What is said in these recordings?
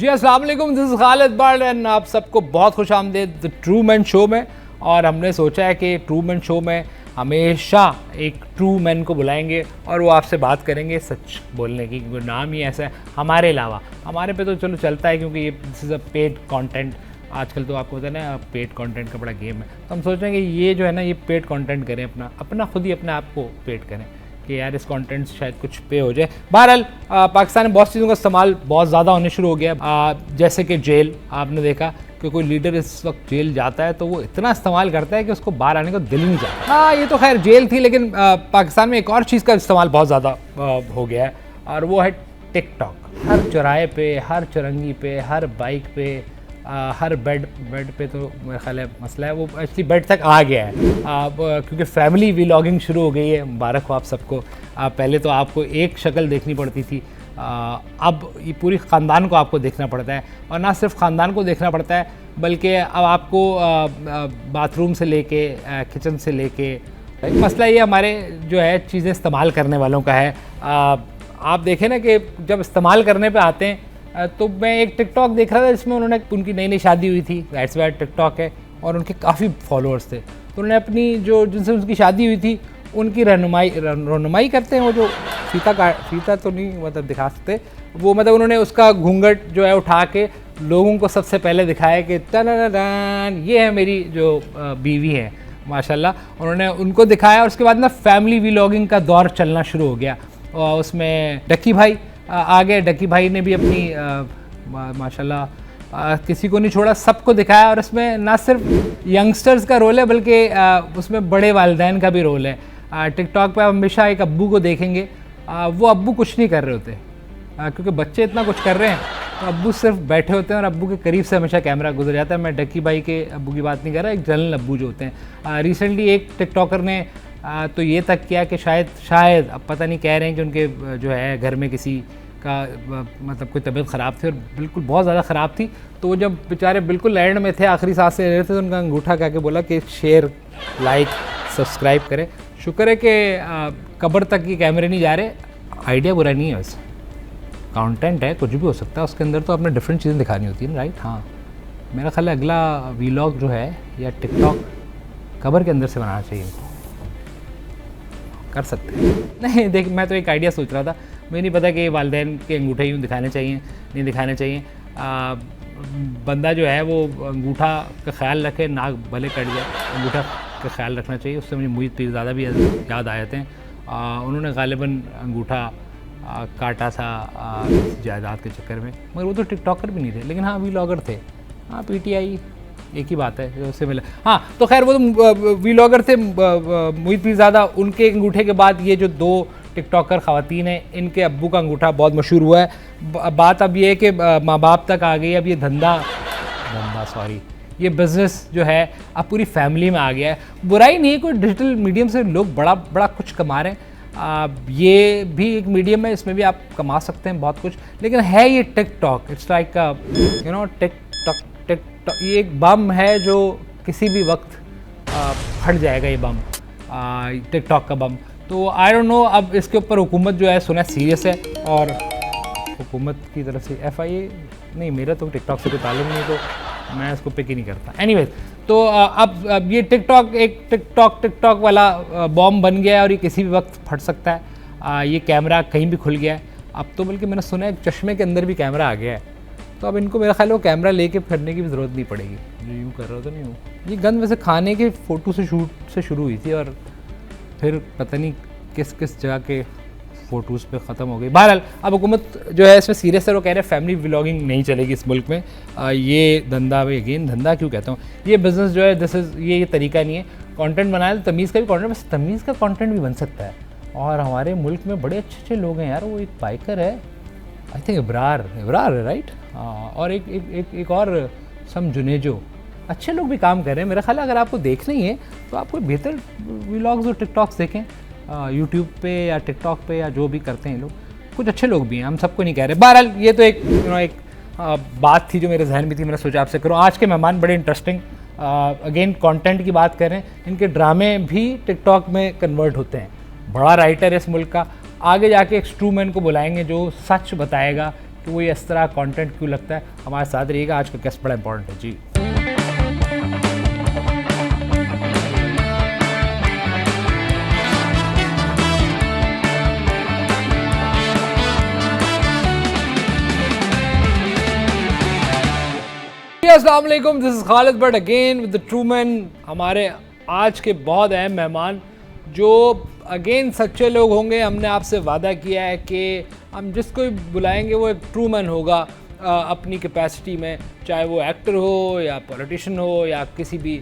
जी अस्सलाम वालेकुम, this is Khalid but and आप सबको बहुत खुश आमदीद द ट्रू मैन शो में। और हमने सोचा है कि ट्रू मैन शो में हमेशा एक ट्रू मैन को बुलाएंगे और वो आपसे बात करेंगे सच बोलने की, क्योंकि नाम ही ऐसा है। हमारे अलावा हमारे पे तो चलो चलता है, क्योंकि ये this is a paid content. आजकल तो आपको पता है ना, पेड कंटेंट का बड़ा गेम है। तो हम सोच रहे हैं कि ये जो है ना, ये पेड कंटेंट करें, अपना खुद ही अपने आप को पेड करें कि यार इस कंटेंट से शायद कुछ पे हो जाए। बहरहाल पाकिस्तान में बहुत चीज़ों का इस्तेमाल बहुत ज़्यादा होने शुरू हो गया, जैसे कि जेल। आपने देखा कि कोई लीडर इस वक्त जेल जाता है तो वो इतना इस्तेमाल करता है कि उसको बाहर आने का दिल ही नहीं चाहता। हाँ, ये तो खैर जेल थी, लेकिन पाकिस्तान में एक और चीज़ का इस्तेमाल बहुत ज़्यादा हो गया है, और वो है टिकटॉक। हर चौराहे पे, हर चुरंगी पे, हर बाइक पे, हर बेड पे तो मेरा ख्याल है मसला है, वो एक्चुअली बेड तक आ गया है, क्योंकि फैमिली व्लॉगिंग शुरू हो गई है। मुबारक हो आप सबको। पहले तो आपको एक शक्ल देखनी पड़ती थी, अब ये पूरी ख़ानदान को आपको देखना पड़ता है, और ना सिर्फ ख़ानदान को देखना पड़ता है बल्कि अब आपको बाथरूम से लेके किचन से लेके। मसला ये हमारे जो है चीज़ें इस्तेमाल करने वालों का है। आप देखें ना कि जब इस्तेमाल करने पे आते हैं, तो मैं एक टिकटॉक देख रहा था जिसमें उनकी नई शादी हुई थी, दैट्स वाई टिकटॉक है, और उनके काफ़ी फॉलोअर्स थे। तो उन्होंने अपनी जिनसे उनकी शादी हुई थी उनकी रहनुमाई करते हैं। वो जो फीता तो नहीं मतलब दिखा सकते, वो मतलब उन्होंने उसका घूंघट जो है उठा के लोगों को सबसे पहले दिखाया कि टन ये है मेरी जो बीवी है माशाल्लाह। उन्होंने उनको दिखाया, और उसके बाद ना फैमिली व्लॉगिंग का दौर चलना शुरू हो गया। और उसमें डक्की भाई आ गए। डक्की भाई ने भी अपनी माशाल्लाह किसी को नहीं छोड़ा, सबको दिखाया। और इसमें ना सिर्फ यंगस्टर्स का रोल है बल्कि उसमें बड़े वालिदैन का भी रोल है। टिकटॉक पे आप हमेशा एक अब्बू को देखेंगे, वो अब्बू कुछ नहीं कर रहे होते, क्योंकि बच्चे इतना कुछ कर रहे हैं, तो अब्बू सिर्फ बैठे होते हैं और अब्बू के करीब से हमेशा कैमरा गुजर जाता है। मैं डक्की भाई के अब्बू की बात नहीं कर रहा, एक जनरल अब्बू जो होते हैं। रिसेंटली एक टिकटॉकर ने तो ये तक किया कि शायद अब पता नहीं, कह रहे हैं कि उनके जो है घर में किसी का मतलब कोई तबीयत ख़राब थी, और बिल्कुल बहुत ज़्यादा ख़राब थी। तो वो जब बेचारे बिल्कुल एंड में थे, आखिरी सांस ले रहे थे, तो उनका अंगूठा कह के बोला कि शेयर, लाइक, सब्सक्राइब करें। शुक्र है कि कब्र तक ये कैमरे नहीं जा रहे। आइडिया बुरा नहीं है, वैसे कंटेंट है, कुछ भी हो सकता है उसके अंदर, तो आपने डिफरेंट चीज़ें दिखानी होती है ना, राइट। हाँ, मेरा ख्याल है अगला व्लॉग जो है या टिकटॉक कब्र के अंदर से बनाना चाहिए, इनको कर सकते हैं। नहीं देख, मैं तो एक आइडिया सोच रहा था, मुझे नहीं पता कि वालिदैन के अंगूठे यूँ दिखाने चाहिए नहीं दिखाने चाहिए। बंदा जो है वो अंगूठा का ख्याल रखे, नाक भले कट जाए, अंगूठा का ख्याल रखना चाहिए। उससे मुझे मुझे ज़्यादा भी याद आ जाते हैं। उन्होंने गालिबन अंगूठा काटा था जायदाद के चक्कर में, मगर वो तो टिकटॉकर भी नहीं थे, लेकिन हाँ व्लॉगर थे। हाँ, पीटीआई एक ही बात है जो उससे मिला। हाँ, तो खैर वो तो व्लॉगर थे मुहित पीरज़ादा। उनके अंगूठे के बाद ये जो दो टिकटॉकर ख़वातीन हैं, इनके अब्बू का अंगूठा बहुत मशहूर हुआ है। बात अब ये है कि माँ बाप तक आ गई। अब ये ये बिज़नेस जो है अब पूरी फैमिली में आ गया है। बुराई नहीं है, कोई डिजिटल मीडियम से लोग बड़ा कुछ कमा रहे हैं। ये भी एक मीडियम है, इसमें भी आप कमा सकते हैं बहुत कुछ, लेकिन है ये टिकटॉक, इट्स लाइक टिकटॉक ये एक बम है जो किसी भी वक्त फट जाएगा। ये बम टिकटॉक का बम। तो आई डोंट नो, अब इसके ऊपर हुकूमत जो है सुना सीरियस है, और हुकूमत की तरफ से FIA नहीं, मेरा तो टिकटॉक से कोई ताल्लुक नहीं, तो मैं इसको पिक ही नहीं करता। एनीवेज, तो अब ये टिकटॉक एक टिकटॉक वाला बॉम्ब बन गया है, और ये किसी भी वक्त फट सकता है। ये कैमरा कहीं भी खुल गया है अब तो, बल्कि मैंने सुना है चश्मे के अंदर भी कैमरा आ गया है। तो अब इनको मेरा ख्याल है वो कैमरा लेके फिरने की भी ज़रूरत नहीं पड़ेगी। जो यूँ कर रहा था नहीं हूँ। ये गन वैसे खाने के फ़ोटो से शूट से शुरू हुई थी, और फिर पता नहीं किस जगह के फ़ोटोज़ पे ख़त्म हो गई। बहरहाल अब हुकूमत जो है इसमें सीरियस है, वो कह रहे हैं फैमिली व्लॉगिंग नहीं चलेगी इस मुल्क में। ये धंधा, भाई अगेन धंधा क्यों कहता हूँ, ये बिज़नेस जो है दिस इज़ ये तरीका नहीं है। कंटेंट बनाया तो तमीज़ का भी कंटेंट, बस तमीज़ का कंटेंट भी बन सकता है। और हमारे मुल्क में बड़े अच्छे लोग हैं यार। वो एक बाइकर है, आई थिंक इब्रार है, राइट। और एक और सम जुनेजो, अच्छे लोग भी काम कर रहे हैं। मेरा ख्याल है अगर आपको देखना ही है तो आप कोई बेहतर व्लॉग्स और टिकटॉक्स देखें यूट्यूब पे या टिकटॉक पे, या जो भी करते हैं लोग, कुछ अच्छे लोग भी हैं, हम सबको नहीं कह रहे। बहरहाल ये तो एक बात थी जो मेरे जहन में थी, मैंने सोचा आपसे करूँ। आज के मेहमान बड़े इंटरेस्टिंग, अगेन कंटेंट की बात करें, इनके ड्रामे भी टिकटॉक में कन्वर्ट होते हैं। बड़ा राइटर है इस मुल्क का, आगे जाके एक ट्रू मैन को बुलाएंगे जो सच बताएगा कि वो इस तरह कंटेंट क्यों लगता है। हमारे साथ रहिएगा, आज का गेस्ट बड़ा इंपॉर्टेंट है जी। अस्सलाम वालेकुम, this is Khalid but again with the true man. हमारे आज के बहुत अहम मेहमान जो अगेन सच्चे लोग होंगे। हमने आपसे वादा किया है कि हम जिसको भी बुलाएंगे वो एक ट्रू मैन होगा अपनी कैपेसिटी में, चाहे वो एक्टर हो या पॉलिटिशियन हो या किसी भी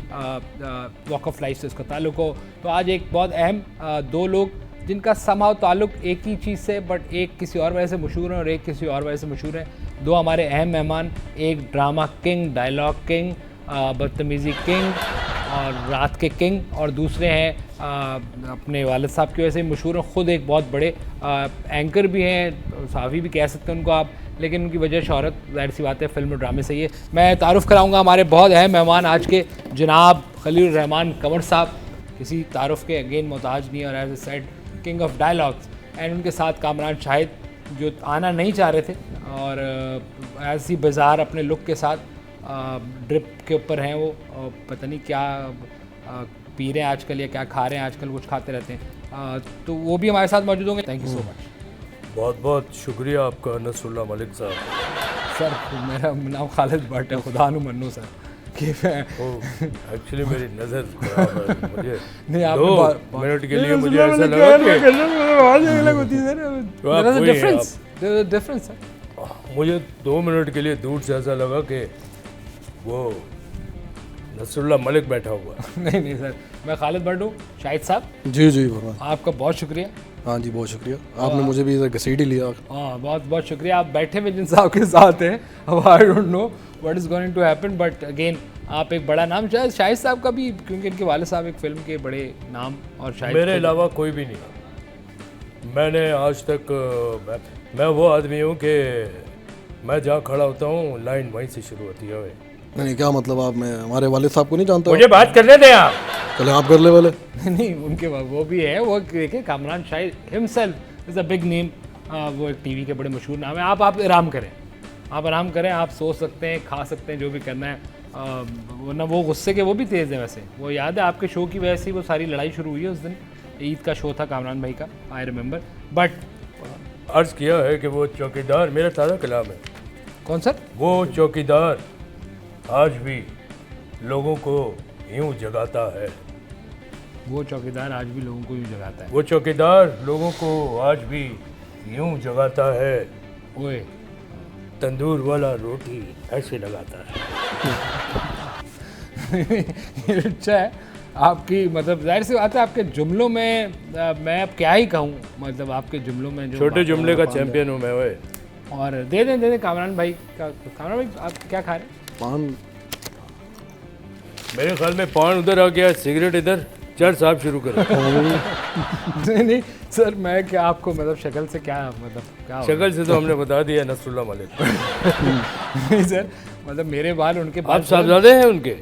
वॉक ऑफ लाइफ से उसका ताल्लुक हो। तो आज एक बहुत अहम दो लोग जिनका समाव ताल्लुक एक ही चीज़ से, बट एक किसी और वजह से मशहूर है और एक किसी और वजह से मशहूर है। दो हमारे अहम मेहमान, एक ड्रामा किंग, डायलॉग किंग, बदतमीज़ी किंग और रात के किंग, और दूसरे हैं अपने वालिद साहब की वजह से मशहूर हैं। ख़ुद एक बहुत बड़े एंकर भी हैं, सहाफ़ी भी कह सकते हैं उनको आप, लेकिन उनकी वजह शहरत ज़ाहिर सी बात है फिल्म और ड्रामे से ही है। मैं तारुफ़ कराऊँगा हमारे बहुत अहम मेहमान आज के, जनाब खलील रहमान कंवर साहब। किसी तारुफ़ के अगेन मोहताज नहीं, और as I said king of dialogues. And उनके साथ कामरान शाहिद जो आना नहीं चाह रहे थे और ऐसी बाज़ार अपने लुक के साथ ड्रिप के ऊपर हैं वो, पता नहीं क्या पी रहे हैं आजकल या क्या खा रहे हैं आजकल, कुछ खाते रहते हैं। तो वो भी हमारे साथ मौजूद होंगे। Thank you so much. बहुत बहुत शुक्रिया आपका नसरुल्लाह मलिक साहब। सर मेरा नाम खालिद भट्ट है, खुदा नु मन्नू सर कि एक्चुअली मेरी नज़र खराब है, मुझे नहीं आप 2 मिनट के लिए मुझे ऐसा लगा कि डिफरेंस है। मुझे 2 मिनट के लिए दूर से ऐसा लगा कि वो नसरुल्लाह मलिक बैठा हुआ है। नहीं नहीं सर, मैं खालिद भट्ट हूँ। शाहिद साहब जी जी भगवान, आपका बहुत शुक्रिया। हाँ जी बहुत शुक्रिया, आपने मुझे भी इधर घसीट ही लिया। हाँ बहुत बहुत शुक्रिया। आप बैठे हुए जिन साहब के साथ हैं, अब I don't know what is going to happen, but again आप एक बड़ा नाम, शाहिद साहब का भी, क्योंकि इनके वाले साहब एक फिल्म के बड़े नाम, और शाहिद मेरे अलावा कोई भी नहीं। मैंने आज तक मैं वो आदमी हूँ कि मैं जहाँ खड़ा होता हूँ लाइन वहीं से शुरू होती है। नहीं क्या मतलब, आप मैं हमारे वालिद साहब को नहीं जानते? मुझे बात करने दें आप। चले आप कर ले वाले। नहीं उनके वो भी है, वो देखिए Kamran Shahid himself is a big name. वो एक टीवी के बड़े मशहूर नाम है। आप आराम करें, आप आराम करें, आप सो सकते हैं, खा सकते हैं, जो भी करना है। वरना वो गुस्से के वो भी तेज़ है। वैसे वो याद है आपके शो की वजह से वो सारी लड़ाई शुरू हुई है उस दिन। ईद का शो था कामरान भाई का, आई रिमेंबर। बट अर्ज़ किया है कि वो चौकीदार, मेरा ताज़ा कलाम है। कौन सर? वो चौकीदार आज भी लोगों को यूं जगाता है। वो चौकीदार आज भी लोगों को यूं जगाता है। वो चौकीदार लोगों को आज भी यूं जगाता है। ओए तंदूर वाला रोटी ऐसे लगाता है। ये अच्छा है आपकी, मतलब जाहिर सी बात है आपके जुमलों में मैं अब क्या ही कहूँ, मतलब आपके जुमलों में जो छोटे जुमले का चैंपियन हूँ मैं। ओए और दे दें कामरान भाई का। कामरान भाई आप क्या खा रहे हैं? पान। मेरे ख्याल में पान उधर आ गया, सिगरेट इधर। चल साहब शुरू करो। नहीं सर, मैं क्या आपको मतलब शक्ल से क्या, मतलब क्या शक्ल से तो हमने बता दिया नसरुल्लाह मलिक। नहीं सर, मतलब मेरे बाल उनके आप साहबजादे हैं उनके?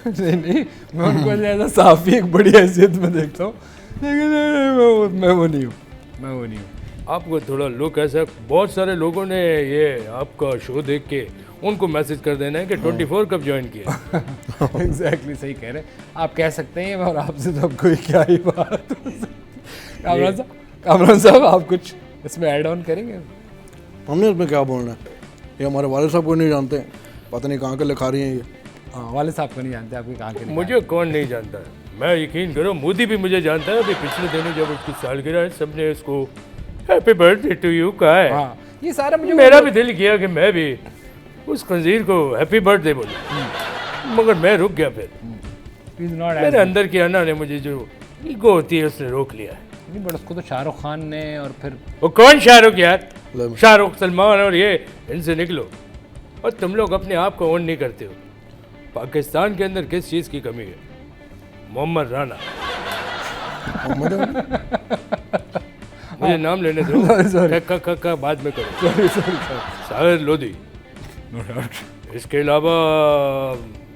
नहीं मैं उनको ऐसा साफ़ी एक बड़ी हैसियत में देखता हूँ, लेकिन मैं वो नहीं हूँ। आपको थोड़ा लुक ऐसा, बहुत सारे लोगों ने ये आपका शो देख के उनको मैसेज कर देना है कि 24 कब ज्वाइन किया। एग्जैक्टली सही कह रहे हैं आप, कह सकते हैं। और आपसे तो कोई क्या ही बात। कामरान साहब आप कुछ इसमें ऐड ऑन करेंगे? हमने इसमें क्या बोलना है, ये हमारे वालिद साहब को नहीं जानते, पता नहीं कहाँ के लिखा रही हैं ये। हाँ वाले साहब को नहीं जानते, आपके कहाँ के? मुझे कौन नहीं जानता है, मैं यकीन करो मोदी भी मुझे जानता है। अभी पिछले दिनों जब उसकी सालगिरह है, सबने उसको हैप्पी बर्थडे टू यू कहा है। हाँ ये सारा मुझे, मेरा भी दिल किया कि मैं भी उस खंजीर को हैप्पी बर्थडे बोलूं, मगर मैं रुक गया। फिर मेरे अंदर की अन्ना ने मुझे, जो ईगो होती है, उसने रोक लिया है। नहीं बट उसको तो शाहरुख खान ने, और फिर वो कौन शाहरुख यार? शाहरुख, सलमान और ये, इनसे निकलो। और तुम लोग अपने आप को ऑन नहीं करते हो। पाकिस्तान के अंदर किस चीज़ की कमी है? मोहम्मद राना। मुझे नाम लेने दो, का बाद में करो। साहिर लोधी, इसके अलावा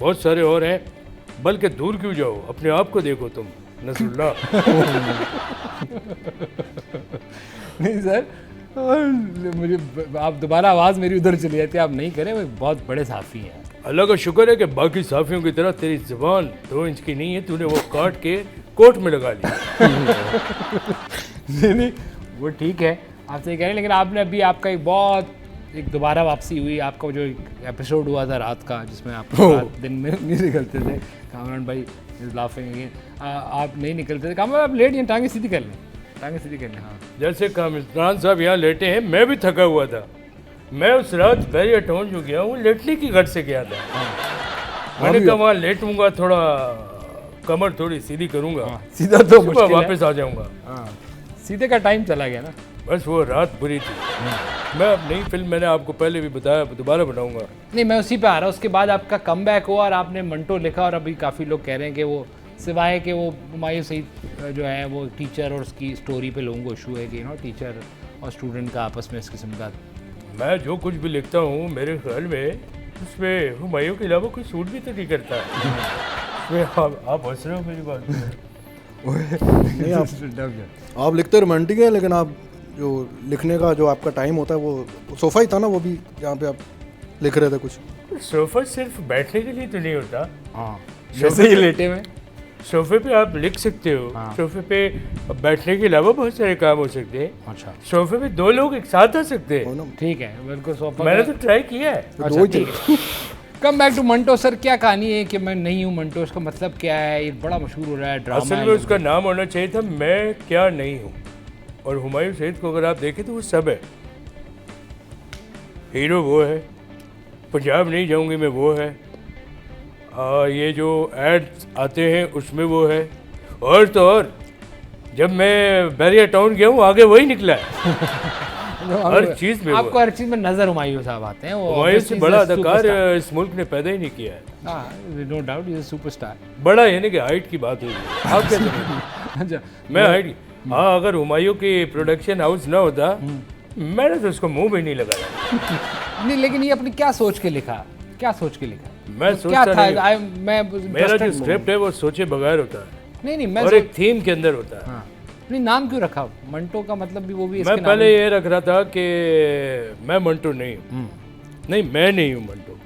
बहुत सारे और हैं। बल्कि दूर क्यों जाओ, अपने आप को देखो तुम नसरुल्लाह। नहीं सर, मुझे आप दोबारा आवाज़ मेरी उधर चली जाती है, आप नहीं करें, वो बहुत बड़े साफ़ी हैं। अल्लाह का शुक्र है कि बाकी साफियों की तरह तेरी ज़बान 2 इंच की नहीं है, तूने वो काट के कोट में लगा ली। नहीं, वो ठीक है, आप सही कह रहे हैं, लेकिन आपने अभी आपका एक दोबारा वापसी हुई, आपका जो एपिसोड हुआ था रात का, जिसमें आप रात दिन में नहीं निकलते थे, कामरान भाई इज लाफिंग अगेन, आप नहीं निकलते थे, कामरान आप लेट हैं, टांगे सीधी कर लें, टांगे सीधी कर लें। हाँ, जैसे कामरान साहब यहाँ लेटे हैं, मैं भी थका हुआ था। मैं उस रात बैरियर टाउन जो गया हूँ लेटने की गट से गया था। मैंने कहा वहाँ लेटूंगा, थोड़ा कमर थोड़ी सीधी करूँगा, सीधा तो सुबह मुश्किल है। वापस आ जाऊँगा। हाँ, सीधे का टाइम चला गया ना। बस वो रात बुरी थी। मैं अब नई फिल्म, मैंने आपको पहले भी बताया, दोबारा बनाऊंगा। नहीं, मैं उसी पे आ रहा हूँ, उसके बाद आपका कमबैक हुआ और आपने मंटो लिखा, और अभी काफ़ी लोग कह रहे हैं कि वो सिवाय कि वो हुमायूं सईद जो है वो टीचर और उसकी स्टोरी पे लोगों को इशू है कि टीचर और स्टूडेंट का आपस में इस किस्म का। मैं जो कुछ भी लिखता हूँ मेरे ख्याल में उसमें हुमायूं के अलावा कोई सूट भी तो नहीं करता है। उसमें आप हंस रहे हो मेरी बात पे। नहीं, आप लिखते रोमांटिक है, लेकिन आप जो लिखने का जो आपका टाइम होता है वो सोफ़ा ही था ना, वो भी जहाँ पे आप लिख रहे थे कुछ। सोफा सिर्फ बैठने के लिए तो नहीं होता। हाँ, जैसे ही लेटे में सोफे पे आप लिख सकते हो। हाँ। सोफे पे बैठने के अलावा बहुत सारे काम हो सकते हैं। अच्छा, सोफे पे 2 लोग एक साथ आ सकते हैं। हो ना? ठीक है, बिल्कुल सोफा। मैंने तो ट्राई किया है। तो दो ही थे। Come back to Manto sir, क्या कहानी है कि मैं नहीं हूँ मंटो, इसका मतलब क्या है? ये बड़ा मशहूर हो रहा है ड्रामा। असल में उसका नाम होना चाहिए था मैं क्या नहीं हूँ। और हुमायूं सईद को अगर आप देखें तो वो सब है। हीरो वो है, पंजाब नहीं जाऊंगी मैं वो है, ये जो एड्स आते हैं उसमें वो है, और तो और जब मैं बैरियर टाउन गया हूँ आगे वही निकला है। हर चीज़ में आपको हर चीज़ में नजर हुमायूं साहब आते हैं। वो हुमायूं से बड़ा अदाकार superstar। इस मुल्क ने पैदा ही नहीं किया है। No doubt is superstar. बड़ा यानी कि हाइट की बात हुई है। आप क्या समझते? अच्छा, मैं हाइट, हाँ, अगर हुमायूं की प्रोडक्शन हाउस ना होता मैंने तो उसको मुंह भी नहीं लगाया। नहीं, लेकिन ये अपनी क्या सोच के लिखा, क्या सोच के लिखा? मैं क्या सोचता था? नहीं, मैं मेरा जो interested स्क्रिप्ट है वो सोचे बगैर होता है नहीं मैं और एक थीम के अंदर होता है। हाँ, नहीं, नाम क्यों रखा मंटो का? मतलब भी वो भी मैं इसके पहले नाम। ये रख रहा था कि मैं मंटो नहीं हूँ। नहीं, मैं नहीं हूँ मंटो।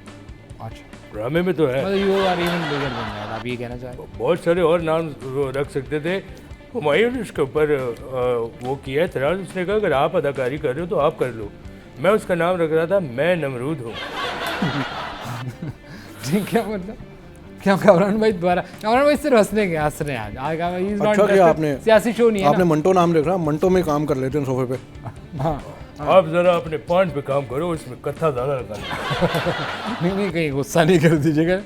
अच्छा, ड्रामे में तो है, मतलब you are even bigger than that, आप ये कहना चाह रहे हैं? बहुत सारे और नाम वो रख सकते थे। हुमायूं ने उसके ऊपर वो किया है तराज। उसने कहा अगर आप अदाकारी कर रहे हो तो आप कर लो। मैं उसका नाम रख रहा था मैं नमरूद हूँ। क्या मतलब? क्या कामरान भाई दोबारा? कामरान भाई सिर्फ हंसने के हंस रहे हैं आज। he is not अच्छा किया interested। आपने, सियासी शो नहीं है आपने ना। मंटो नाम लिख रहा, मंटो में काम कर लेते हैं सोफे पे। हाँ, आप जरा अपने पॉइंट पे काम करो, इसमें कत्था ज़्यादा लगा लो। नहीं, कहीं गुस्सा नहीं कर दीजिएगा,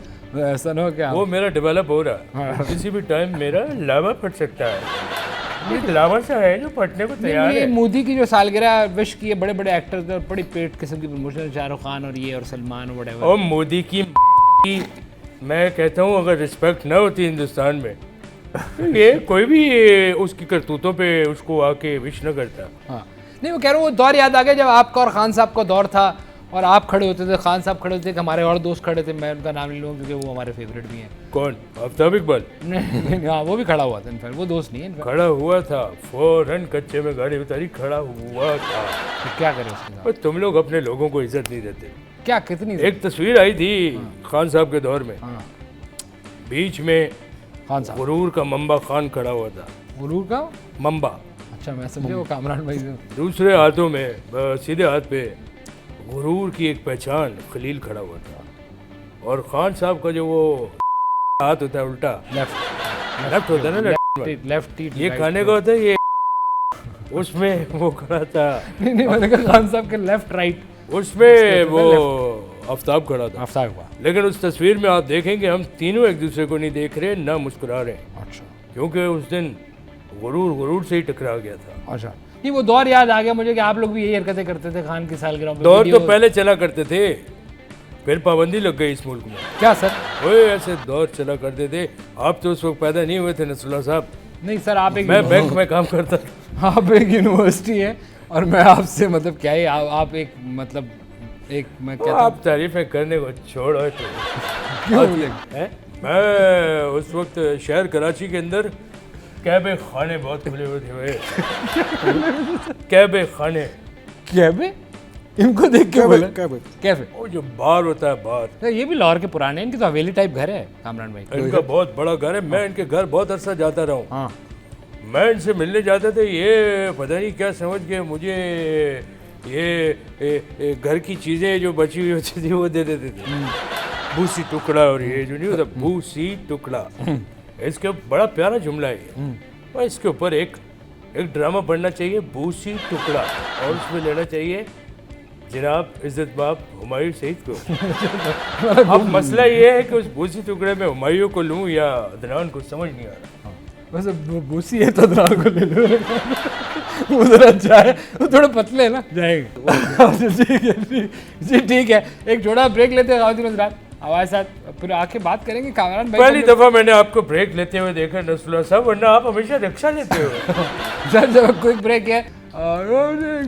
ऐसा ना हो क्या। वो मेरा डेवलप हो रहा है। किसी भी टाइम मेरा लावा फट सकता है। एक लावा सा है जो फटने को तैयार ये है। मोदी की जो सालगिरह विश की है, बड़े बड़े एक्टर्स ने और बड़ी पेट किस्म की प्रमोशन, शाहरुख खान और ये और सलमान और व्हाटएवर। और मोदी की मैं कहता हूँ अगर रिस्पेक्ट ना होती हिंदुस्तान में तो ये कोई भी उसकी करतूतों पे उसको आके विश न करता। हाँ, नहीं, वो कह रहा हूँ वो दौर याद आ गया जब आपका और खान साहब का दौर था और आप खड़े होते थे, खान साहब खड़े होते थे, हमारे और दोस्त खड़े थे, मैं उनका नाम नहीं लूँगा क्योंकि वो हमारे फेवरेट भी हैं। कौन? आफ्ताब इकबाल। नहीं, हाँ, वो भी खड़ा हुआ था इनफैक्ट, वो दोस्त नहीं है इनफैक्ट। खड़ा हुआ था, फौरन कच्चे में गाड़ी उतारी, खड़ा हुआ था। तो क्या करें उसके साथ? और तुम लोग अपने लोगों को इज्जत नहीं देते। क्या कितनी एक तस्वीर आई थी खान साहब के दौर में, हाँ, बीच में खान साहब गुरूर का मंबा खान खड़ा हुआ था। गुरूर का? मंबा। अच्छा, मैं समझे वो कामरान भाई से। दूसरे हाथों में सीधे हाथ पे गुरूर की एक पहचान खलील खड़ा हुआ था। और खान साहब का जो वो हाथ होता है उल्टा, लेफ्ट होता है ना, लेफ्ट ये खाने का होता है, ये उसमें वो खड़ा था। नहीं, मैंने कहा खान साहब के लेफ्ट राइट, उसमें वो आफ्ताब खड़ा था। आफ्ताब का। लेकिन उस तस्वीर में आप देखेंगे हम तीनों एक दूसरे को नहीं देख रहे, ना मुस्कुरा रहे, अच्छा, क्योंकि उस दिन गुरूर से ही टकरा गया था। अच्छा, नहीं, वो दौर याद आ गया मुझे कि आप लोग भी यही हरकतें करते थे खान की सालगिरह पे। दौर तो वीडियो- पहले चला करते थे, फिर पाबंदी लग गई इस मुल्क में। क्या सर? वो ऐसे दौर चला करते थे। आप तो उस वक्त पैदा नहीं हुए थे नसरुल्लाह साहब। नहीं सर, आप एक मैं बैंक में काम करता था। आप एक यूनिवर्सिटी है और मैं आपसे मतलब क्या ही आप एक मतलब एक मैं कहता हूँ आप तारीफें करने को छोड़ो तो क्यों हैं? मैं उस वक्त शहर कराची के अंदर कैबे खाने बहुत खुले हुए थे। कैबे खाने कैफे? इनको देख के बोला कैफे? वो जो बार होता है बार, ये भी लाहौर के पुराने हैं, इनकी तो हवेली टाइप घर है कामरान भाई। इनका बहुत बड़ा घर है। मैं इनके घर बहुत अरसा जाता रहा हूँ। हाँ मैं इनसे मिलने जाता था, ये पता नहीं क्या समझ के मुझे ये घर की चीज़ें जो बची हुई होती थी वो दे देते थे। भूसी टुकड़ा, और ये जो नहीं होता भूसी टुकड़ा, इसके बड़ा प्यारा जुमला है ये। और इसके ऊपर एक ड्रामा बनना चाहिए, भूसी टुकड़ा, और उसमें लेना चाहिए जनाब इज्जत बाप हुमायूं सईद को। अब मसला ये है कि उस भूसी टुकड़े में हुमायूं को लूं या अदनान को, समझ नहीं आ रहा। वैसे भूसी है तो अदनान को ले लो। वो जरा अच्छा है, वो थोड़े पतले है ना, जाएंगे। ठीक है जी, ठीक है, एक छोटा ब्रेक लेते हैं हजरात, हमारे साथ फिर आके बात करेंगे कामरान भाई। पहली दफ़ा मैंने आपको ब्रेक लेते हुए देखा नसरुल्लाह साहब, वरना आप हमेशा रिक्शा लेते हो। सर जब क्विक ब्रेक है,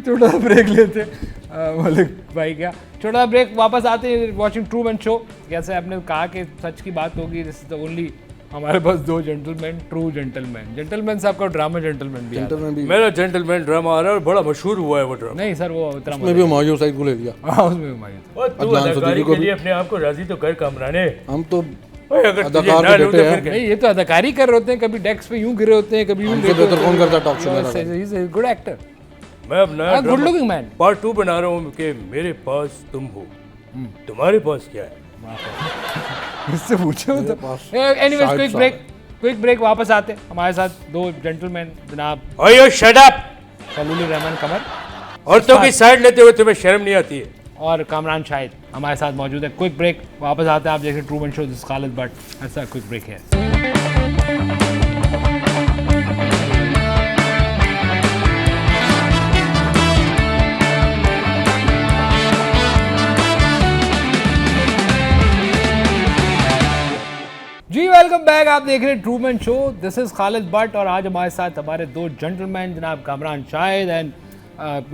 छोटा ब्रेक लेते मलिक भाई, क्या छोटा ब्रेक, वापस आते हैं वॉचिंग ट्रूमैन शो। जैसे आपने कहा कि सच की बात होगी, दिस इज द ओनली हमारे पास दो जेंटलमैन, ट्रू जेंटलमैन साहब का ड्रामा जेंटलमैन भी मेरा जेंटलमैन ड्रामा आ रहा है और बड़ा मशहूर हुआ है वो ड्रामा। नहीं सर, वो उतना उसमें भी हुमायूं सईद को ले लिया। हाँ उसमें भी हुमायूं। और तू अदाकारी के लिए अपने आप को राजी तो कर कामराने। हम तो अगर तुझे ना लूं तो फिर नहीं, ये तो अदाकारी कर रहे होते हैं, कभी डेस्क पे यूं गिरे होते हैं, कभी यूं हमसे बेहतर कौन करता टॉक शो में। He is a good actor, मैं अब नया गुड लुकिंग मैन। पार्ट 2 बना रहा हूँ कि मेरे पास तुम हो, तुम्हारे पास क्या है। इससे पूछो तो। एनीवेज क्विक ब्रेक, वापस आते हमारे साथ दो जेंटलमैन, जनाब ओयो शट अप खलीलुर रहमान कमर, औरतों की साइड लेते हुए तुम्हें शर्म नहीं आती है, और कामरान शाहिद हमारे साथ मौजूद है। क्विक ब्रेक, वापस आते हैं। आप देखें Truman Show, this Khalid Bhatt, ऐसा क्विक ब्रेक है। जी वेलकम बैक, आप देख रहे हैं Truman Show, this is Khalid Bhatt, और आज हमारे साथ हमारे दो जेंटलमैन, जनाब कामरान शाहिद एंड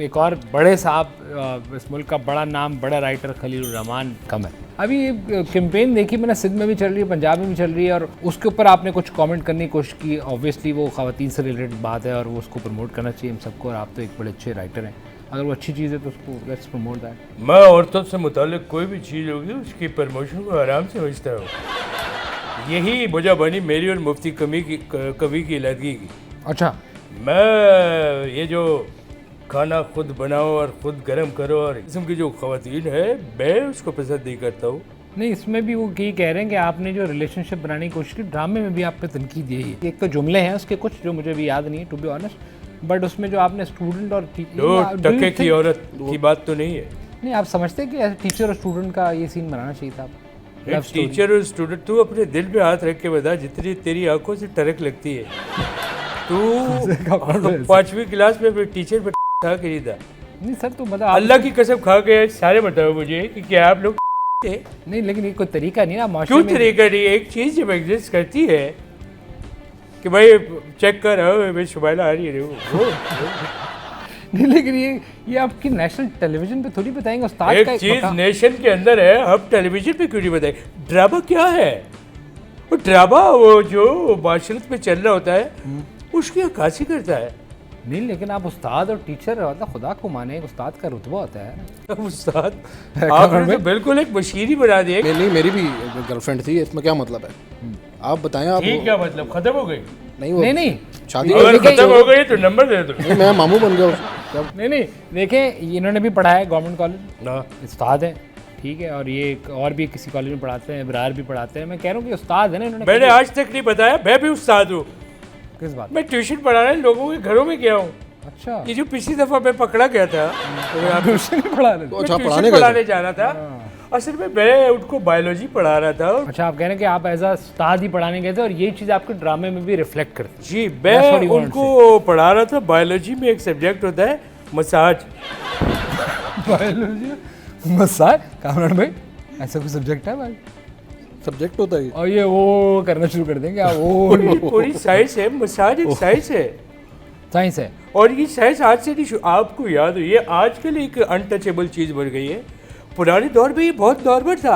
एक और बड़े साहब, इस मुल्क का बड़ा नाम, बड़ा राइटर खलीलुर रहमान कमर। अभी ये कैंपेन देखी मैंने, सिंध में भी चल रही है, पंजाब में भी चल रही है, और उसके ऊपर आपने कुछ कमेंट करने की कोशिश की। ऑब्वियसली वो ख़वातीन से रिलेटेड बात है और वो उसको प्रमोट करना चाहिए हम सबको, और आप तो एक बड़े अच्छे राइटर हैं, अगर वो अच्छी चीज़ है तो उसको लेट्स प्रमोट दैट। मैं औरतों से मुताल्लिक कोई भी चीज़ होगी उसकी प्रमोशन को आराम से समझता हूँ। यही वजह बनी मेरी और मुफ्ती कवि की अलहदगी की। अच्छा, मैं ये जो खाना खुद बनाओ और खुद गर्म करो और किस्म की जो ख़वातीन है, मैं उसको पसंद नहीं करता हूँ। नहीं, इसमें भी वो यही कह रहे हैं कि आपने जो रिलेशनशिप बनाने की कोशिश की, ड्रामे में भी आप पे तनकीद यही है। एक तो जुमले हैं उसके कुछ जो मुझे भी याद नहीं है टू बी ऑनेस्ट, बट उसमें जो आपने स्टूडेंट और टके की औरत की बात तो नहीं है। नहीं, आप समझते हैं कि एज टीचर और स्टूडेंट का ये सीन बनाना चाहिए था? टीचर और स्टूडेंट, तू अपने दिल पे हाथ रख के बता, जितनी तेरी आंखों से टरक लगती है, तू 5वीं क्लास में अपने टीचर पे खा के नहीं था। नहीं सर, तो मतलब अल्लाह की कसम खा के सारे बताओ मुझे कि क्या आप लोग नहीं, लेकिन ये कोई तरीका नहीं ना। क्यों तरीका नहीं? एक चीज़ जब एग्जिस्ट करती है कि भाई चेक कर भाई शुबाइला आ रही है नहीं, लेकिन ये आपकी नेशनल टेलीविजन पे थोड़ी बताएंगे उस्ताद एक का चीज नेशन के अंदर है, हम टेलीविजन पे क्यों नहीं बताएंगे? ड्रामा क्या है? वो ड्रामा वो जो माशरत में चल रहा होता है उसकी अक्कासी करता है। नहीं, लेकिन आप उस्ताद और टीचर, मतलब खुदा को माने, एक उस्ताद का रुतबा होता है। उस्ताद आपने तो बिल्कुल एक मशीन ही बना दी। नहीं, मेरी भी गर्लफ्रेंड थी, इसमें क्या मतलब है? आप बताएं। आप क्या मतलब? खत्म हो गई? नहीं शादी अगर खत्म हो गई तो नंबर दे दो। नहीं, मैं मामू बन गया। नहीं, देखें इन्होंने भी पढ़ा है गवर्नमेंट कॉलेज, उस्ताद है, ठीक है, और ये और भी किसी कॉलेज में पढ़ाते हैं, इब्रार भी पढ़ाते हैं। मैं कह रहा हूँ कि उस्ताद है ना, इन्होंने मैंने आज तक नहीं बताया मैं भी उस्ताद हूँ। किस बात? मैं ट्यूशन पढ़ाने लोगों के घरों में गया हूँ। अच्छा, ये जो पिछली दफा मैं पकड़ा गया था, ट्यूशन पढ़ाने जाना था, असल में मैं उनको बायोलॉजी पढ़ा रहा था। अच्छा, आप कह रहे हैं कि आप एज अ उस्ताद ही पढ़ाने गए थे और ये चीज़ आपके ड्रामे में भी रिफ्लेक्ट करती? जी, मैं उनको पढ़ा रहा था। बायोलॉजी में एक सब्जेक्ट होता है मसाज। Biology massage? कामरान भाई, ऐसा कोई सब्जेक्ट है भाई? सब्जेक्ट होता है, और ये वो करना शुरू कर देंगे आप? वो पूरी साइंस है, मसाज एक साइंस है, साइंस है। और ये साइंस आज से नहीं, आपको याद हो, ये आजकल एक अनटचेबल चीज़ बन गई है। पुराने दौर में ये बहुत नॉर्मल था।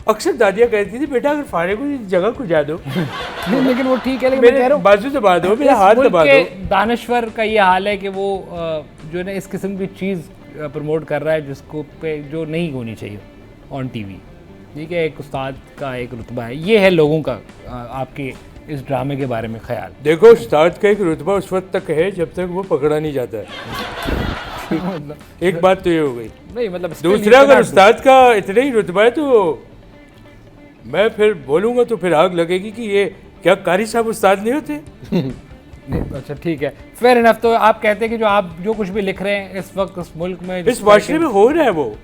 अक्सर दादियाँ कहती थी बेटा अगर फारे को जगह को जा दो। नहीं, लेकिन वो ठीक है, लेकिन मैं कह रहा हूँ बाजू दबा दो, मेरा हाथ दबा दो। दानश्वर का ये हाल है कि वो जो है इस किस्म की चीज़ प्रमोट कर रहा है जिसको पे जो नहीं होनी चाहिए ऑन टीवी। ठीक है, एक उस्ताद का एक रुतबा है, ये है लोगों का आपके इस ड्रामे के बारे में ख्याल। देखो, उस्ताद का एक रुतबा उस वक्त तक है जब तक वो पकड़ा नहीं जाता है। एक बात तो ये हो गई। नहीं मतलब दूसरा, अगर उस्ताद का इतना ही रुतबा है तो मैं फिर बोलूँगा तो फिर आग लगेगी कि ये क्या कारी साहब उस्ताद नहीं होते। अच्छा ठीक है, फेयर इनफ। तो आप कहते हैं कि जो आप जो कुछ भी लिख रहे हैं इस वक्त इस मुल्क में, इस माशरे में हो रहा है, वो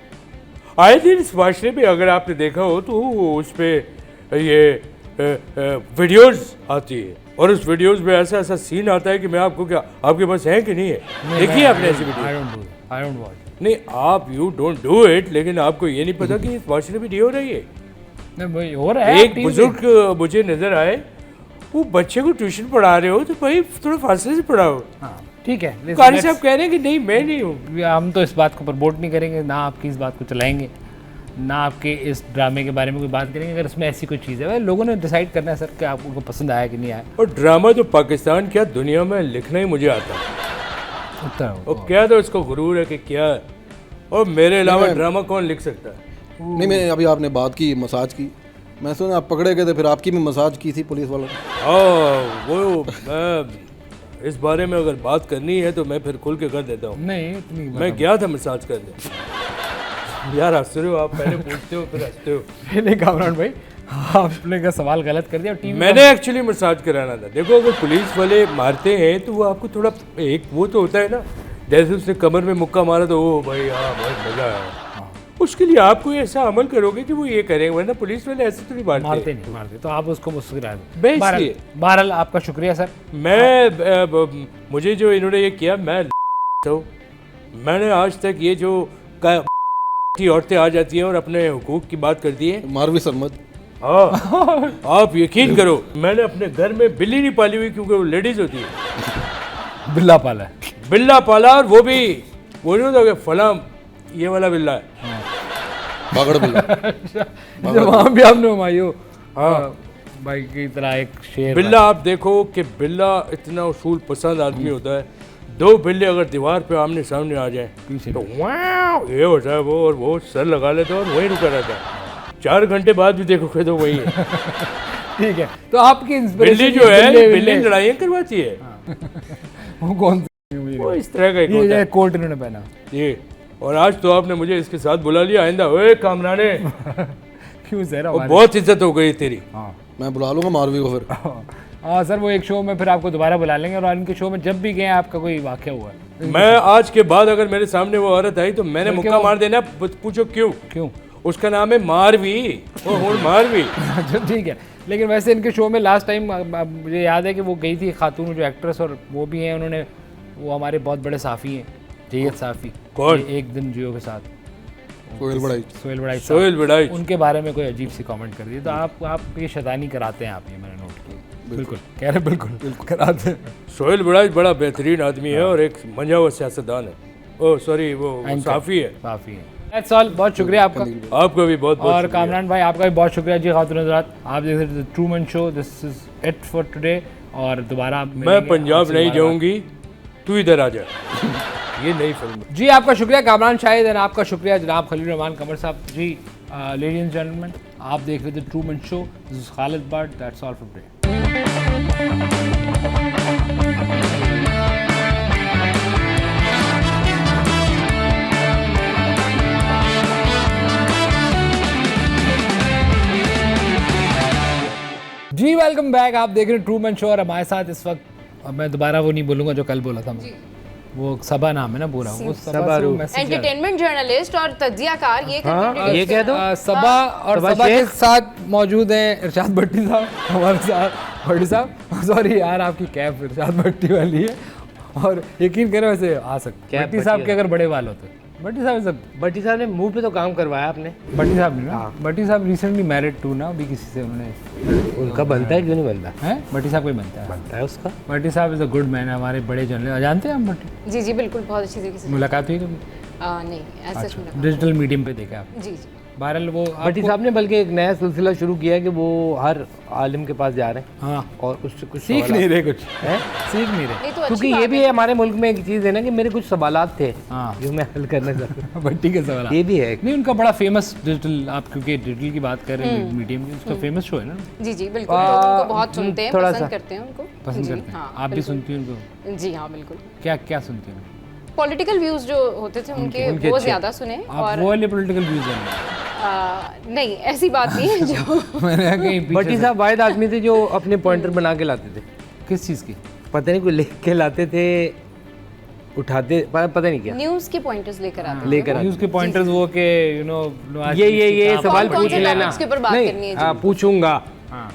आए दिन इस माशरे में अगर आपने देखा हो तो उस पर ये वीडियोस आती है और उस वीडियोस में ऐसा ऐसा सीन आता है कि मैं आपको क्या, आपके पास है कि नहीं है? देखिए आपने ऐसी वीडियो? I don't watch. नहीं, आप यू डोंट डू इट, लेकिन आपको ये नहीं पता कि इस माशरे में नहीं हो रही है। नहीं भाई हो रहा है। एक बुजुर्ग मुझे नजर आए, वो बच्चे को ट्यूशन पढ़ा रहे हो तो भाई थोड़ा फासले से पढ़ाओ। हाँ ठीक है, कारी साहब कह रहे हैं कि नहीं मैं नहीं हूँ। हम तो इस बात को प्रमोट नहीं करेंगे, ना आपकी इस बात को चलाएंगे, ना आपके इस ड्रामे के बारे में कोई बात करेंगे। अगर इसमें ऐसी कोई चीज़ है, लोगों ने डिसाइड करना है सर कि आपको पसंद आया कि नहीं आया। और ड्रामा तो पाकिस्तान क्या दुनिया में लिखना ही मुझे आता है। और क्या तो इसको गुरूर है कि क्या है, और मेरे अलावा ड्रामा कौन लिख सकता है? नहीं, मैं अभी आपने बात की मसाज की, मैं सुना आप पकड़े गए थे, फिर आपकी भी मसाज की थी पुलिस वालों ने। वो मैं इस बारे में अगर बात करनी है तो मैं फिर खुल के कर देता हूँ। नहीं इतनी मैं गया था मसाज करने। यार हंस रहे हो आप, पहले पूछते हो फिर हंसते हो। नहीं कामरान भाई, आपने का सवाल गलत कर दिया। टीवी मैंने एक्चुअली मसाज कराना था। देखो, अगर पुलिस वाले मारते हैं तो वो आपको थोड़ा एक वो तो होता है ना, जैसे उसने कमर में मुक्का मारा तो ओ भाई हाँ बहुत मजा आया। उसके लिए आप कोई ऐसा अमल करोगे कि वो ये करेंगे, वरना पुलिस वाले ऐसे तो नहीं मारते, तो आप उसको मुस्कुरा बे दो। इसलिए बहरहाल आपका शुक्रिया सर। मुझे जो इन्होंने ये किया, मैंने आज तक ये जो औरतें आ जाती हैं और अपने हुकूक की बात करती हैं, मारवी सरमद। हाँ, आप यकीन करो मैंने अपने घर में बिल्ली नहीं पाली हुई, क्योंकि वो लेडीज होती है। बिल्ला पाला है? बिल्ला पाला, और वो भी वो नहीं होता फला ये वाला बिल्ला है। बागड़ बिल्ला। जब वहाँ भी आपने हुमायूं भाई की तरह एक शेर बिल्ला, आप देखो कि बिल्ला इतना उसूल पसंद आदमी होता है। दो बिल्ले अगर दीवार पे आमने सामने आ जाए तो वाह ये होता है वो, और वो सर लगा लेता है और वहीं रुका रहता है। 4 घंटे बाद भी देखोगे तो वही है। ठीक है, तो आपकी इंस्पिरेशन बिल्ली जो है, बिल्ली लड़ाइयाँ करवाती है। वो कौन सी? वो इस तरह का एक होता है। कोट इन्होंने पहना ये, और आज तो आपने मुझे इसके साथ बुला लिया, आइंदा ओए कामराने। क्यों सर? बहुत इज्जत हो गई तेरी। हाँ, मैं बुला लूंगा मारवी को फिर। हाँ सर, वो एक शो में फिर आपको दोबारा बुला लेंगे, और इनके शो में जब भी गए आपका कोई वाकया हुआ है, मैं आज के बाद अगर मेरे सामने वो औरत आई तो मैंने मुक्का मार देना। पूछो क्यों? उसका नाम है मारवी। वो मारवी। ठीक है, लेकिन वैसे इनके शो में लास्ट टाइम मुझे याद है कि वो गई थी खातून जो एक्ट्रेस, और वो भी हैं, उन्होंने वो हमारे बहुत बड़े साफ़ी हैं, जैद साफ़ी। कौन? एक दिन जियो के साथ सोहेल बड़ाई, उनके बारे में कोई अजीब सी कमेंट कर दी। तो आप ये शैतानी कराते हैं, आप ये मैंने नोट किया। बिल्कुल कह रहे, बिल्कुल कराते हैं। सोहेल बड़ाई बड़ा बेहतरीन आदमी है और एक मंजा हुआ सियासतदान है। ओह सॉरी, वो साफ़ी है। That's all, बहुत शुक्रिया आपका। आपका भी बहुत बहुत और कामरान भाई आपका भी बहुत शुक्रिया जी। खातून हज़रात, आप देख रहे थे Truman Show. This is it for today, और दोबारा मैं पंजाब नहीं जाऊंगी, तू इधर आ जा। ये नई फिल्म जी। आपका शुक्रिया कामरान शाहिद, और आपका शुक्रिया जनाब खलील रहमान कमर साहब जी। लेडीज एंड जेंटलमैन, आप देख रहे थे Truman Show. This is Khalid Butt, that's all for today. जी वेलकम बैक, आप देख रहे हैं ट्रूमैन शो, और हमारे साथ इस वक्त, अब मैं दोबारा वो नहीं बोलूँगा जो कल बोला था मैं, वो सबा नाम है ना पूरा, वो सबा एंटरटेनमेंट जर्नलिस्ट और तज्जियाकार। ये कह दो सबा, और सबा के साथ मौजूद हैं इरशाद भट्टी साहब हमारे साथ। भट्टी साहब सॉरी यार, आपकी कैप इरशाद भट्टी वाली है, और यकीन करें वैसे आ सकते भट्टी साहब के अगर बड़े बाल होते। भट्टी साहब ने मुंह पे तो काम करवाया आपने। भट्टी साहब ने ना, भट्टी साहब रिसेंटली मैरिड टू ना, अभी किसी से उन्होंने, उनका बनता है क्यों नहीं बनता है? भट्टी साहब को ही बनता है उसका। भट्टी साहब इज अ गुड मैन, हमारे बड़े जर्नलिस्ट, जानते हैं हम भट्टी? जी बिल्कुल, बहुत अच्छी तरीके से। मुलाकात हुई कभी? नहीं, ऐसा डिजिटल मीडियम पे देखा आप? जी। बहरहाल वो भट्टी साहब ने बल्कि एक नया सिलसिला शुरू किया है कि वो हर आलिम के पास जा रहे हैं हाँ और उससे कुछ सीख सवालात- नहीं रहे कुछ हैं? सीख नहीं रहे नहीं तो अच्छी क्योंकि बात ये भी है हमारे मुल्क में एक चीज़ है ना कि मेरे कुछ सवालात थे हाँ जो मैं हल करना चाहता हूँ। भट्टी के सवाल ये भी है नहीं उनका बड़ा फेमस डिजिटल, आप क्योंकि डिजिटल की बात कर रहे हैं मीडियम की, उसका फेमस शो है ना, जी जी बिल्कुल, लोग उनको बहुत सुनते हैं, थोड़ा पसंद सा। करते हैं उनको। पसंद जी, करते हैं। हाँ, आप भी बिल्कुल। सुनती हैं उनको? जी हाँ बिल्कुल। क्या क्या सुनती हैं? पॉलिटिकल व्यूज जो होते थे उनके उनके वो अच्छे। ज्यादा सुने। आप और वो वाले पॉलिटिकल व्यूज हैं? नहीं ऐसी बात नहीं है जो मैंने कहीं पीछे भट्टी से- साहब वाहिद आदमी थे जो अपने पॉइंटर बना के लाते थे, किस चीज़ की? पता नहीं कोई लिख के लाते थे, उठाते पता नहीं क्या न्यूज के पॉइंटर्स लेकर आते थे। लेकर आते न्यूज़ के पॉइंट्स वो के यू नो ये सवाल कौन पूछ से लेना topics के ऊपर बात करनी है नहीं जी? हाँ, पूछूंगा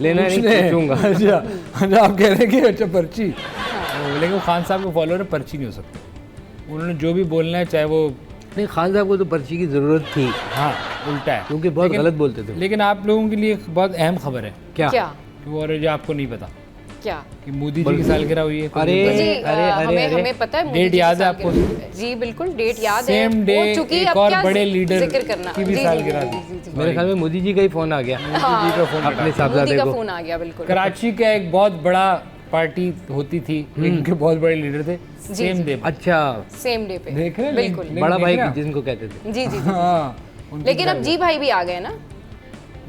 लेना नहीं पूछूंगा अच्छा अच्छा आप कह रहे हैं कि अच्छा पर्ची लेकिन वो खान साहब के फॉलोअर है, पर्ची नहीं हो सकते, उन्होंने जो भी बोलना है चाहे वो नहीं खान साहब को तो पर्ची की ज़रूरत थी हाँ उल्टा है, क्योंकि बहुत लेकिन- गलत बोलते थे। लेकिन आप लोगों के लिए एक बहुत अहम खबर है क्या क्या कि वो और जो आपको नहीं पता क्या कि मोदी जी की सालगिरह हुई है। अरे जी अरे हमें अरे हमें पता है मोदी डेट जी की याद है आपको? सालगिरह। जी बिल्कुल डेट याद है। सेम डे वो चूंकि एक अब और क्या बड़े लीडर जिक्र करना की भी जी, जी, सालगिरह जी, थी। जी, जी, मेरे ख्याल में मोदी जी का ही फ़ोन आ गया मोदी जी का फोन अपने मोदी साहबजादे का को। फोन आ गया बिल्कुल। कराची का एक बहुत बड़ा पार्टी होती थी, इनके बहुत बड़े लीडर थे, सेम डे अच्छा सेम डे पे देख रहे हैं बिल्कुल link? बड़ा देख भाई रहे हैं? जिनको कहते थे जी जी जी। हाँ उनकी लेकिन अब जी भाई भी आ गए ना।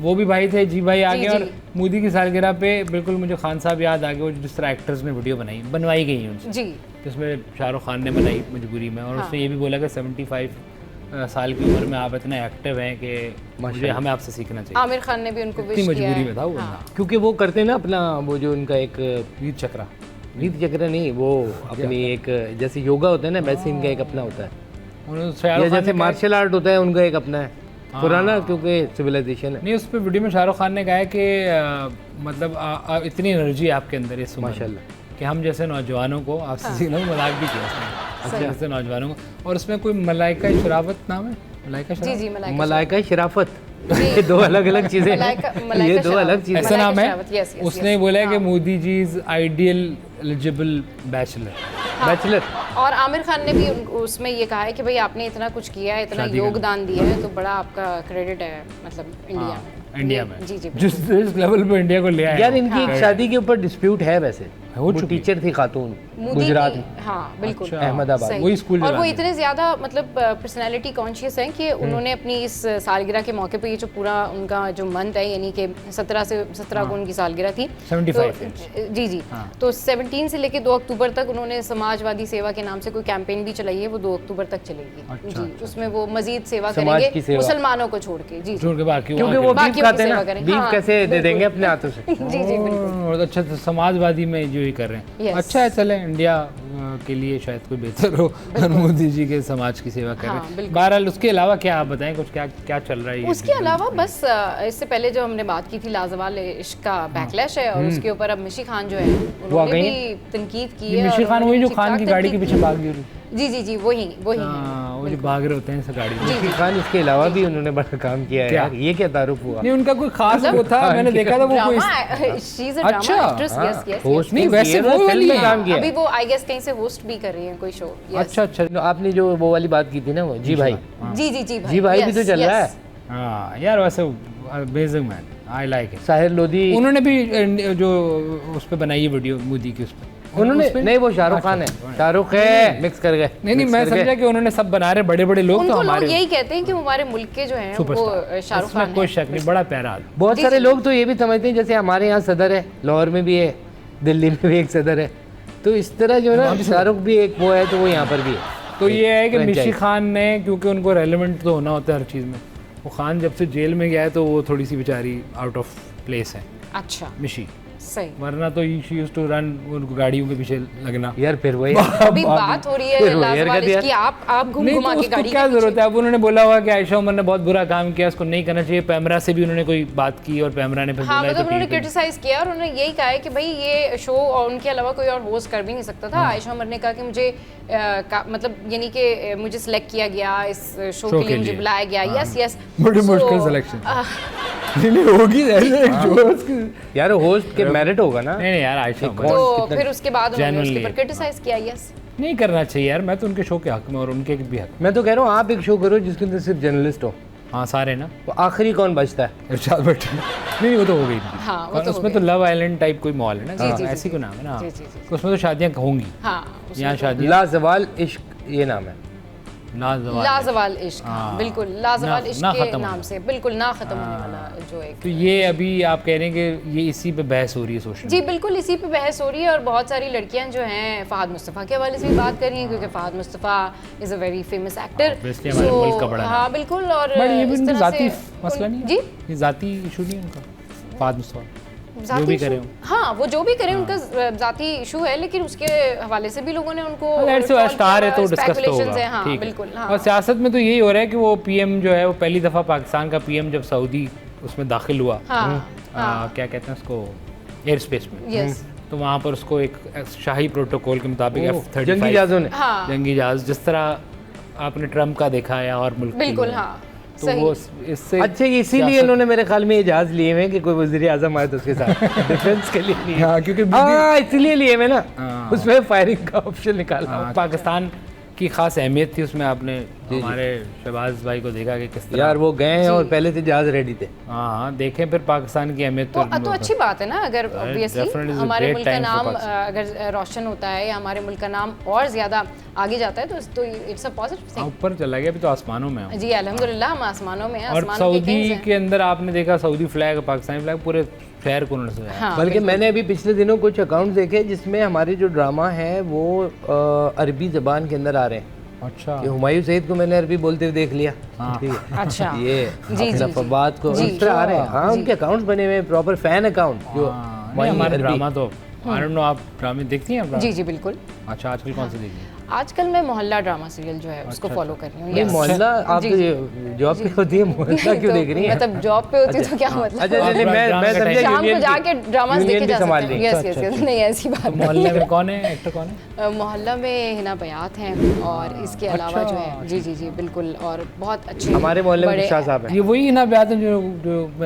वो भी भाई थे, जी भाई आ जी, गए। और जी। मोदी की सालगिरह पे बिल्कुल मुझे खान साहब याद आ गए, वो जिस तरह एक्टर्स ने वीडियो बनवाई गई है उनसे, जी जिसमें शाहरुख खान ने बनाई मजबूरी में, और हाँ। उसने ये भी बोला कि 75 साल की उम्र में आप इतने एक्टिव हैं कि मुझे हमें आपसे सीखना चाहिए। आमिर खान ने भी उनको इतनी विश किया मजबूरी है। में था वो हाँ। बंदा। क्योंकि वो करते हैं ना अपना वो जो उनका एक वीर चक्रा नीति चक्र नहीं वो अपनी एक जैसे योगा होता है ना वैसे इनका एक अपना होता है उन्होंने या शाहरुख खान जैसे ने कहा- मार्शल आर्ट होता है उनका एक अपना है पुराना क्योंकि सिविलाइजेशन है नहीं उस पर वीडियो में शाहरुख खान ने कहा है कि मतलब इतनी एनर्जी है आपके अंदर इस उम्र में माशाल्लाह। कि हम जैसे नौजवानों को आपसे सीखना मजाक भी किया उसने, हम जैसे नौजवानों को, और उसमें कोई मलाइका शरावत नाम है, मलाइका जी शरावत जी मलाइका मलाइका शराफत ये दो अलग अलग चीजें मलाइका- हैं मलाइका ये दो शराफत। अलग चीजें ऐसा नाम है। शरावत, yes, yes, उसने yes. बोला है कि हाँ। Modi ji is ideal eligible bachelor. Bachelor और आमिर खान ने भी उसमें ये कहा है कि भाई आपने इतना कुछ किया है, इतना शादी करना। योगदान दिया है, तो बड़ा आपका क्रेडिट है मतलब इंडिया में। इंडिया में जी जी जिस लेवल पे इंडिया को ले आया यार इनकी एक शादी के ऊपर डिस्प्यूट है वैसे हो वो चुकी है। टीचर थी खातून मोदी गुजरात की- में हाँ बिल्कुल अच्छा। अहमदाबाद सही। वही स्कूल और वो चलाते इतने ज्यादा मतलब पर्सनालिटी कॉन्शियस हैं कि उन्होंने अपनी इस सालगिरह के मौके पे ये जो पूरा उनका जो मंथ है यानी कि 17 को उनकी सालगिरह थी 75 तो, जी जी तो 17 से लेके 2 अक्टूबर तक उन्होंने समाजवादी सेवा के नाम से कोई कैंपेन भी चलाई है, वो 2 अक्टूबर तक चलेगी जी उसमें वो मजीद सेवा समाज की करेंगे सेवा। मुसलमानों को छोड़ के जी छोड़ के बाकी क्योंकि वो बीफ बाकियों की खाते हैं सेवा ना करें। बीफ हाँ, कैसे दे बिल्कुल। देंगे अपने हाथों से जी जी बिल्कुल और अच्छा तो समाजवादी में जो ही कर रहे हैं Yes. अच्छा है, चले इंडिया के लिए शायद कोई बेहतर हो और मोदी जी के समाज की सेवा कर हाँ, रहे हैं। बिल्कुल। बहरहाल उसके अलावा क्या आप बताएं, कुछ क्या क्या चल रहा है ये उसके अलावा बस इससे पहले जो हमने बात की थी लाजवाल इश्क का बैकलैश है और उसके ऊपर अब मिशी खान जो है उन्होंने गई भी तनकीद की ये है। मिशी और खान वही जो उन्होंने खान की ठीक-ठाक गाड़ी के तनकीद पीछे भाग गई की। जी जी जी वही वही है। हाँ, वो जो भाग रहे होते हैं इस गाड़ी में। मिशी खान इसके अलावा भी उन्होंने बड़ा काम किया है क्या? यार ये क्या तारुफ हुआ नहीं उनका कोई खास वो था, मैंने देखा था वो कोई drama she is a drama अच्छा, एक्ट्रेस यस यस होस्ट नहीं, वैसे वो वाली में है। काम किया अभी है। वो आई गेस कहीं से होस्ट भी कर रही हैं कोई शो यस अच्छा अच्छा तो आपने जो वो वाली बात की थी ना वो जी भाई जी जी जी भाई जी भाई भी yes, तो चल रहा yes. है हाँ यार वैसे amazing man, I like it. Sahir Lodhi उन्होंने भी जो उस पे बनाई है वीडियो मोदी की, उस पे उन्होंने नहीं वो शाहरुख खान है शाहरुख है मिक्स कर गए नहीं नहीं मैं समझा कि उन्होंने सब बना रहे बड़े बड़े लोग, तो उनको लोग हमारे यही कहते हैं कि वो हमारे मुल्क के जो हैं वो शाहरुख इसमें खान कोई हैं। शक नहीं, बड़ा प्यारा आदमी। बहुत सारे लोग तो ये भी समझते हैं जैसे हमारे यहाँ सदर है लाहौर में भी है दिल्ली में भी एक सदर है तो इस तरह जो है ना शाहरुख भी एक वो है तो वो यहाँ पर भी है तो ये है कि Franchise. मिशी खान ने, क्योंकि उनको रेलेवेंट तो होना होता है हर चीज़ में, वो खान जब से जेल में गया है तो वो थोड़ी सी बेचारी आउट ऑफ प्लेस है अच्छा मिशी, सही वरना तो शी यूज्ड टू रन उनको गाड़ियों के पीछे लगना। यार फिर वही अभी बात हो रही है फिर वो लाजवाब हरकत यार। इसकी आप घूम नहीं घुमा तो के उसको गाड़ी क्या के जरूरत है, अब उन्होंने बोला हुआ कि आयशा उमर ने बहुत बुरा काम किया, उसको नहीं करना चाहिए। पैमरा से भी उन्होंने कोई बात की और पैमरा ने फिर हाँ बोला मतलब तो उन्होंने ठीक है। क्रिटिसाइज किया और उन्होंने यही कहा है कि भाई ये शो और उनके अलावा कोई और होस्ट कर भी नहीं सकता था। आयशा उमर ने कहा कि मुझे मतलब यानी कि मुझे सिलेक्ट किया गया इस शो के लिए, मुझे बुलाया गया। यस यस बड़ी मुश्किल सिलेक्शन नहीं होगी ऐसे एक जो उसकी यार होस्ट के मेरिट होगा ना नहीं यार आयशा उमर तो फिर उसके बाद उन्होंने उसके genuinely ऊपर क्रिटिसाइज किया। यस नहीं करना चाहिए यार, मैं तो उनके शो के हक में और उनके भी हक में। मैं तो कह रहा हूँ आप एक शो करो जिसके अंदर सिर्फ जर्नलिस्ट हो हाँ सारे ना, तो आखिरी कौन बचता है? इरशाद भट्ट नहीं वो तो हो गई ना। हाँ, वो तो हो उसमें तो गई। लव आइलैंड टाइप कोई मॉल है ना, जी, जी, ऐसी जी, कोई नाम है ना। जी, जी, जी। तो उसमें तो शादियाँ होंगी, हाँ उसमें यहाँ तो- शादी लाजवाल इश्क ये नाम है। लाजवाल इश्क, हाँ, बिल्कुल लाजवाल ना- इश्क ना के खत्म नाम होने से, बिल्कुल ना खत्म होने वाला जो एक। तो ये अभी आप कह रहे हैं कि ये इसी पे बहस हो रही है सोशल जी बिल्कुल इसी पे बहस हो रही है, और बहुत सारी लड़कियां जो हैं फ़हद मुस्तफ़ा के हवाले से भी बात कर रही हैं, क्योंकि Fahd Mustafa is a very famous actor. Obviously हमारे मुल्क का बड़ा नाम। हाँ बिल्कुल, और बट ये भी इस उनका तरह जाती से मसला नहीं है? जी ये जाती इशू नहीं है उनका, फ़हद मुस्तफ़ा जो ज़ाती भी इशू- करे हो। हाँ वो जो भी करें उनका ज़ाती इशू है, लेकिन उसके हवाले से भी लोगों ने उनको स्टार है तो डिस्कस तो speculations होगा, हैं, हाँ ठीक है। बिल्कुल, हाँ और सियासत में तो यही हो रहा है कि वो पीएम जो है वो पहली दफ़ा पाकिस्तान का पीएम जब सऊदी उसमें दाखिल हुआ, हाँ क्या कहते हैं उसको, एयर स्पेस में, यस तो वहाँ पर उसको एक शाही प्रोटोकॉल के मुताबिक F-35 जंगी जहाज़ों ने। हाँ जंगी जहाज, जिस तरह आपने ट्रम्प का देखा है और मुल्क के बिल्कुल, लोगों ने। हाँ तो सही। वो इससे अच्छा ये इसीलिए इन्होंने मेरे ख्याल में ये जहाज लिए हुए हैं कि कोई वज़ीर आज़म आए तो उसके साथ डिफेंस के लिए लिए। हाँ क्योंकि हाँ इसलिए लिए हुए ना, हाँ। उसमें फायरिंग का ऑप्शन निकाला। हाँ, पाकिस्तान की खास अहमियत थी उसमें। आपने हमारे शहबाज भाई को देखा कि किस तरह यार वो गए हैं और पहले से जहाज रेडी थे। हाँ हाँ देखें फिर पाकिस्तान की अहमियत तो अच्छी बात है ना, अगर ऑब्वियसली definitely it's a हमारे great मुल्क का time for नाम Pakistan. अगर रोशन होता है या हमारे मुल्क का नाम और ज़्यादा आगे जाता है तो इट्स अ पॉजिटिव हाँ, थिंग। ऊपर चला गया, अभी तो आसमानों में है। जी अल्हम्दुलिल्लाह हम आसमानों में हैं, और आसमानों के सऊदी kings हैं। के अंदर आपने देखा सऊदी फ्लैग, पाकिस्तानी फ्लैग पूरे शहर को उन्होंने सजाया। हाँ बल्कि मैंने अभी पिछले दिनों कुछ अकाउंट देखे जिसमें हमारे जो ड्रामा है वो अरबी ज़बान के अंदर आ रहे हैं। अच्छा कि हुमायूं सईद को मैंने अरबी बोलते हुए देख लिया। हाँ। ठीक है। अच्छा ये जी, जी, फवाद को जी। इस तरह आ रहे हैं। हाँ उनके अकाउंट्स बने हुए प्रॉपर फैन अकाउंट जो हाँ, नहीं, वहीं हमारे अरबी। ड्रामा तो आई डोंट नो, आप ड्रामे देखती हैं आप जी जी बिल्कुल। अच्छा आजकल कौन से देखती हैं? आजकल मैं मोहल्ला ड्रामा सीरियल जो है उसको फॉलो कर रही हूँ। ये yes। मोहल्ला आप जी, तो जी। जॉब पे होती है, मोहल्ला क्यों तो देख रही है? मतलब जॉब पे होती तो क्या मतलब। अच्छा नहीं मैं ड्रामा का समझा टाइम। शाम को यूनियन जाके की- ड्रामास यूनियन देखे भी जा संभाल सकते हैं। रही हैं। यस यस यस नहीं ऐसी बात तो नहीं मोहल्ले में कौन है, एक्टर कौन है? मोहल्ला में हिना बयात हैं, और इसके अलावा जो है जी जी जी बिल्कुल, और बहुत अच्छे हमारे मोहल्ले में बड़े- शाह साहब हैं। ये वही ना बात है जो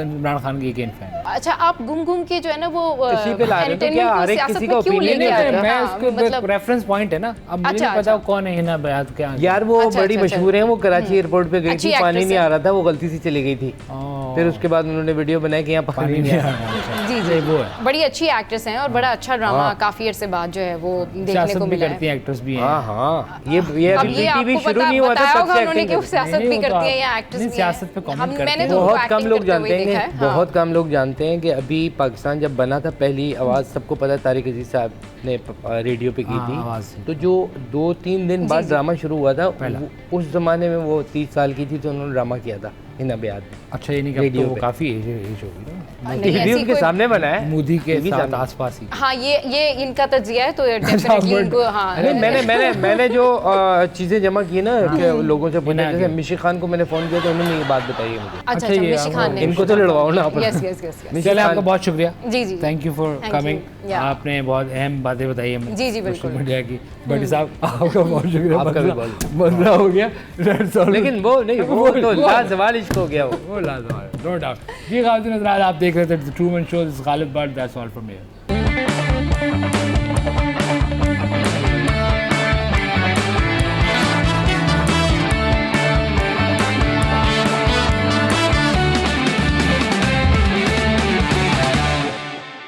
इमरान खान की एक फैन है। अच्छा आप घूम घूम के जो है ना वो इसी पे ला रहे हो तो क्या entertainment को हर एक सियासत किसी में का क्यों opinion लेके है, आ रहे हो? मैं हाँ, उसको मतलब रेफरेंस पॉइंट है ना, अब मुझे अच्छा, नहीं पता अच्छा। कौन है हिना बयात क्या है। यार वो अच्छा, बड़ी अच्छा, मशहूर है, वो कराची एयरपोर्ट पे गई अच्छी थी, पानी actress नहीं है। आ रहा था, वो गलती से चली गई थी। ओह, फिर उसके बाद उन्होंने वीडियो बनाई कि यहाँ पानी पानी नहीं नहीं आ आ रहा। रहा। जी ये जी वो है। बड़ी अच्छी एक्ट्रेस हैं, और बड़ा अच्छा ड्रामा काफी अरसे बाद जो है वो देखने सियासत को भी मिला करती है। हैं, एक्ट्रेस भी हैं। हाँ हाँ ये अब अभी ये आपको टीवी शुरू नहीं हुआ था बताया तब होगा से उन्होंने एक्टिंग कि वो सियासत नहीं, भी वो तो करती हैं आप- या एक्ट्रेस नहीं, भी सियासत पे हैं। comment हम करती मैंने हैं। तो बहुत उनको कम acting लोग करते हुए जानते देखा हैं, है। हाँ। बहुत कम लोग जानते हैं कि अभी पाकिस्तान जब बना था पहली आवाज़ सबको पता है तारिक अजीज साहब ने रेडियो पे की हाँ, आवाज़ थी। थी। तो जो 2-3 दिन बाद ड्रामा शुरू हुआ था उस ज़माने में वो 30 साल की थी तो उन्होंने ड्रामा किया था हिना बयात में। अच्छा ये नहीं कि अब रेडियो तो वो पे। काफी एज होगी ना, नहीं, टीवी ऐसी उनके कोई- सामने बना है मोदी के TV साथ सामने। आसपास ही। हाँ ये इनका तजिया है तो डेफिनेटली इनको हाँ नहीं मैंने जो चीज़ें जमा की ना कि लोगों से पूछा, हिना जैसे की। मिशी खान को मैंने फ़ोन किया तो उन्होंने ये बात बताई है मुझे। अच्छा अच्छा, अच्छा ये मिशी खान ने इनको तो लड़वाओ ना आप। यस यस यस मिशी चले खान- आपका बहुत शुक्रिया, जी जी thank you for Thank you. Coming. Yeah. आपने बहुत अहम बातें बताई हमें जी, जी, बिल्कुल। सोशल मीडिया की। बड़ी साहब आपका बहुत शुक्रिया, आपका भी मसला हो गया। That's all. लेकिन वो नहीं वो तो लाजवाल इश्क हो गया वो। वो लाजवाब, नो डाउट। ये खातिन हज़रात आप देख रहे थे Truman Show, Ghalib Butt that's all from here.